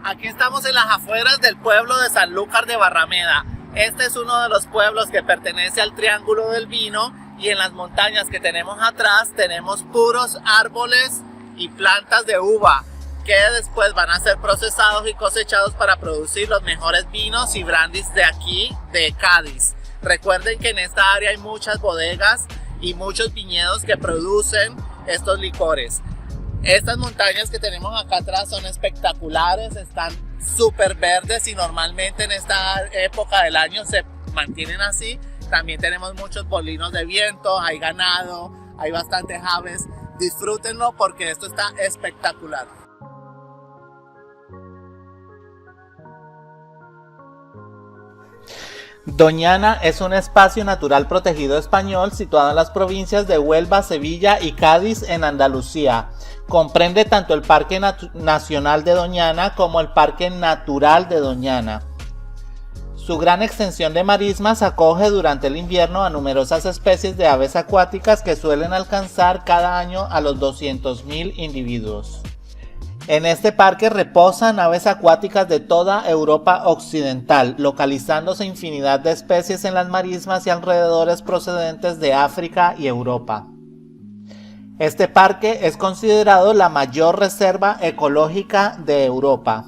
Aquí estamos en las afueras del pueblo de Sanlúcar de Barrameda. Este es uno de los pueblos que pertenece al Triángulo del Vino, y en las montañas que tenemos atrás tenemos puros árboles y plantas de uva que después van a ser procesados y cosechados para producir los mejores vinos y brandies de aquí, de Cádiz. Recuerden que en esta área hay muchas bodegas y muchos viñedos que producen estos licores. Estas montañas que tenemos acá atrás son espectaculares, están súper verdes y normalmente en esta época del año se mantienen así. También tenemos muchos molinos de viento, hay ganado, hay bastantes aves. Disfrútenlo porque esto está espectacular. Doñana es un espacio natural protegido español situado en las provincias de Huelva, Sevilla y Cádiz en Andalucía. Comprende tanto el Parque Nacional de Doñana como el Parque Natural de Doñana. Su gran extensión de marismas acoge durante el invierno a numerosas especies de aves acuáticas que suelen alcanzar cada año a los 200.000 individuos. En este parque reposan aves acuáticas de toda Europa occidental, localizándose infinidad de especies en las marismas y alrededores procedentes de África y Europa. Este parque es considerado la mayor reserva ecológica de Europa.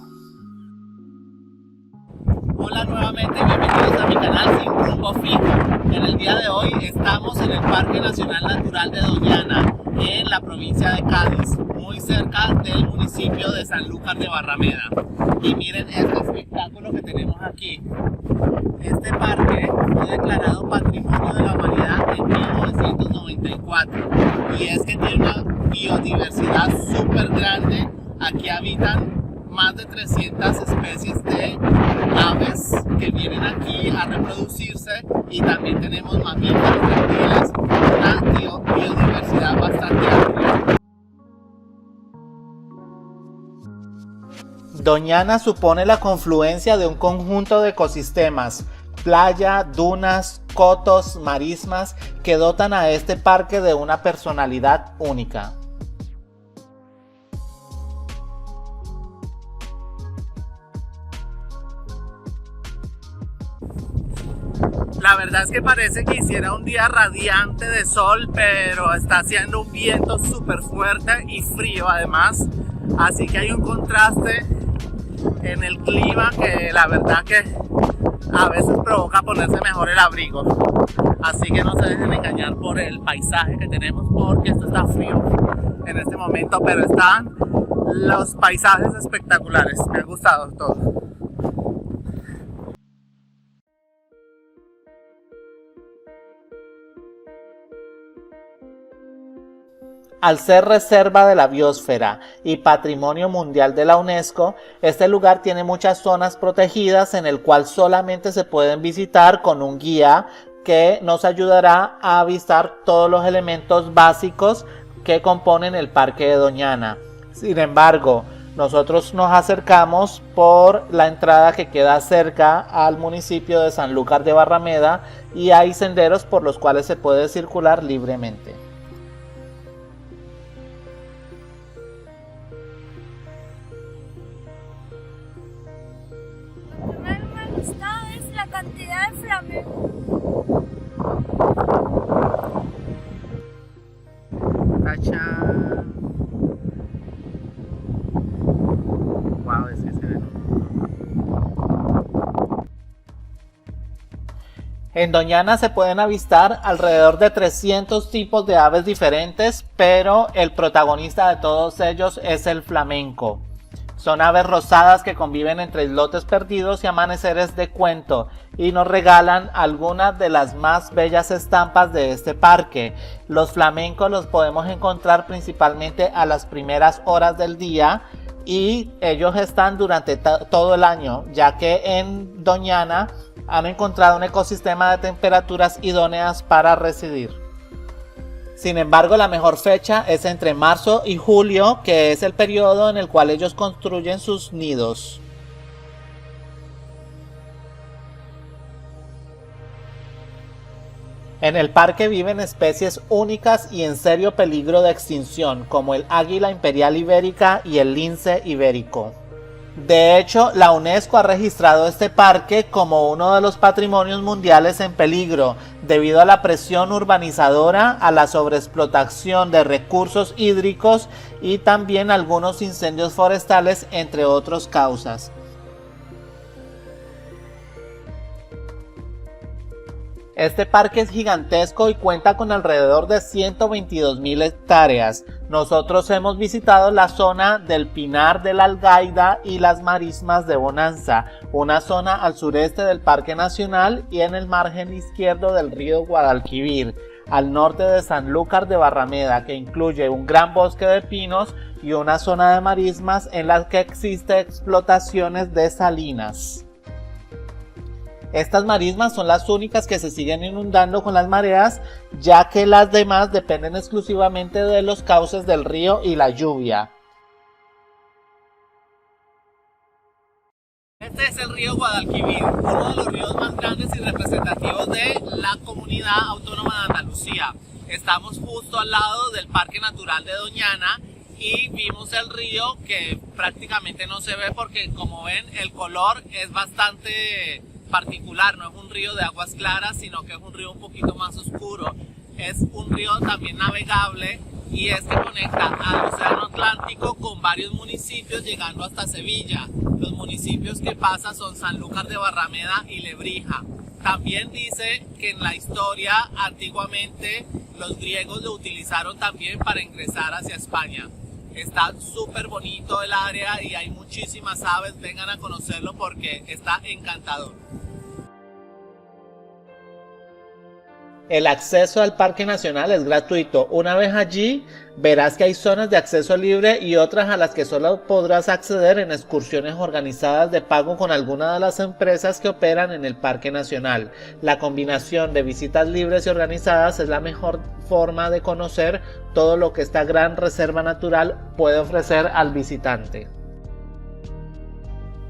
Hola nuevamente, bienvenidos a mi canal Sin Rumbo Fijo. En el día de hoy estamos en el Parque Nacional Natural de Doñana, en la provincia de Cádiz, muy cerca del municipio de Sanlúcar de Barrameda. Y miren este espectáculo que tenemos aquí. Este parque fue declarado Patrimonio de la Humanidad en 1994 y es que tiene una biodiversidad súper grande. Aquí habitan más de 300 especies de aves que vienen aquí a reproducirse, y también tenemos mamíferos, reptiles, una biodiversidad bastante amplia. Doñana supone la confluencia de un conjunto de ecosistemas, playa, dunas, cotos, marismas, que dotan a este parque de una personalidad única. La verdad es que parece que hiciera un día radiante de sol, pero está haciendo un viento súper fuerte y frío además, así que hay un contraste en el clima que la verdad que a veces provoca ponerse mejor el abrigo. Así que no se dejen engañar por el paisaje que tenemos, porque esto está frío en este momento, pero están los paisajes espectaculares. Me ha gustado todo. Al ser reserva de la biosfera y patrimonio mundial de la UNESCO, este lugar tiene muchas zonas protegidas en el cual solamente se pueden visitar con un guía que nos ayudará a avistar todos los elementos básicos que componen el Parque de Doñana. Sin embargo, nosotros nos acercamos por la entrada que queda cerca al municipio de Sanlúcar de Barrameda y hay senderos por los cuales se puede circular libremente. Es la cantidad de flamencos. Wow, es que se ve. En Doñana se pueden avistar alrededor de 300 tipos de aves diferentes, pero el protagonista de todos ellos es el flamenco. Son aves rosadas que conviven entre islotes perdidos y amaneceres de cuento y nos regalan algunas de las más bellas estampas de este parque. Los flamencos los podemos encontrar principalmente a las primeras horas del día y ellos están durante todo el año, ya que en Doñana han encontrado un ecosistema de temperaturas idóneas para residir. Sin embargo, la mejor fecha es entre marzo y julio, que es el periodo en el cual ellos construyen sus nidos. En el parque viven especies únicas y en serio peligro de extinción, como el águila imperial ibérica y el lince ibérico. De hecho, la UNESCO ha registrado este parque como uno de los patrimonios mundiales en peligro debido a la presión urbanizadora, a la sobreexplotación de recursos hídricos y también algunos incendios forestales, entre otras causas. Este parque es gigantesco y cuenta con alrededor de 122.000 hectáreas. Nosotros hemos visitado la zona del Pinar de la Algaida y las Marismas de Bonanza, una zona al sureste del Parque Nacional y en el margen izquierdo del río Guadalquivir, al norte de Sanlúcar de Barrameda, que incluye un gran bosque de pinos y una zona de marismas en la que existe explotaciones de salinas. Estas marismas son las únicas que se siguen inundando con las mareas, ya que las demás dependen exclusivamente de los cauces del río y la lluvia. Este es el río Guadalquivir, uno de los ríos más grandes y representativos de la Comunidad Autónoma de Andalucía. Estamos justo al lado del Parque Natural de Doñana y vimos el río que prácticamente no se ve porque, como ven, el color es bastante particular, no es un río de aguas claras, sino que es un río un poquito más oscuro. Es un río también navegable y es que conecta al Océano Atlántico con varios municipios llegando hasta Sevilla. Los municipios que pasa son Sanlúcar de Barrameda y Lebrija. También dice que en la historia antiguamente los griegos lo utilizaron también para ingresar hacia España. Está súper bonito el área y hay muchísimas aves, vengan a conocerlo porque está encantador. El acceso al Parque Nacional es gratuito. Una vez allí, verás que hay zonas de acceso libre y otras a las que solo podrás acceder en excursiones organizadas de pago con alguna de las empresas que operan en el Parque Nacional. La combinación de visitas libres y organizadas es la mejor forma de conocer todo lo que esta gran reserva natural puede ofrecer al visitante.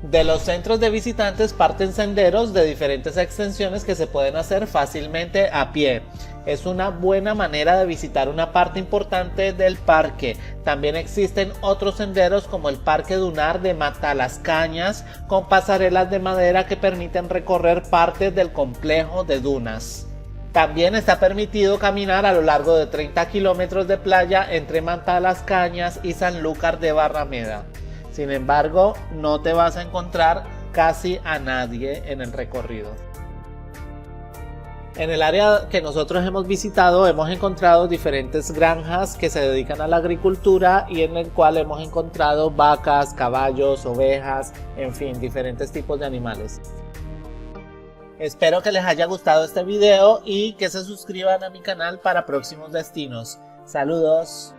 De los centros de visitantes parten senderos de diferentes extensiones que se pueden hacer fácilmente a pie. Es una buena manera de visitar una parte importante del parque. También existen otros senderos como el Parque Dunar de Matalascañas, con pasarelas de madera que permiten recorrer partes del complejo de dunas. También está permitido caminar a lo largo de 30 kilómetros de playa entre Matalascañas y Sanlúcar de Barrameda. Sin embargo, no te vas a encontrar casi a nadie en el recorrido. En el área que nosotros hemos visitado hemos encontrado diferentes granjas que se dedican a la agricultura y en el cual hemos encontrado vacas, caballos, ovejas, en fin, diferentes tipos de animales. Espero que les haya gustado este video y que se suscriban a mi canal para próximos destinos. Saludos.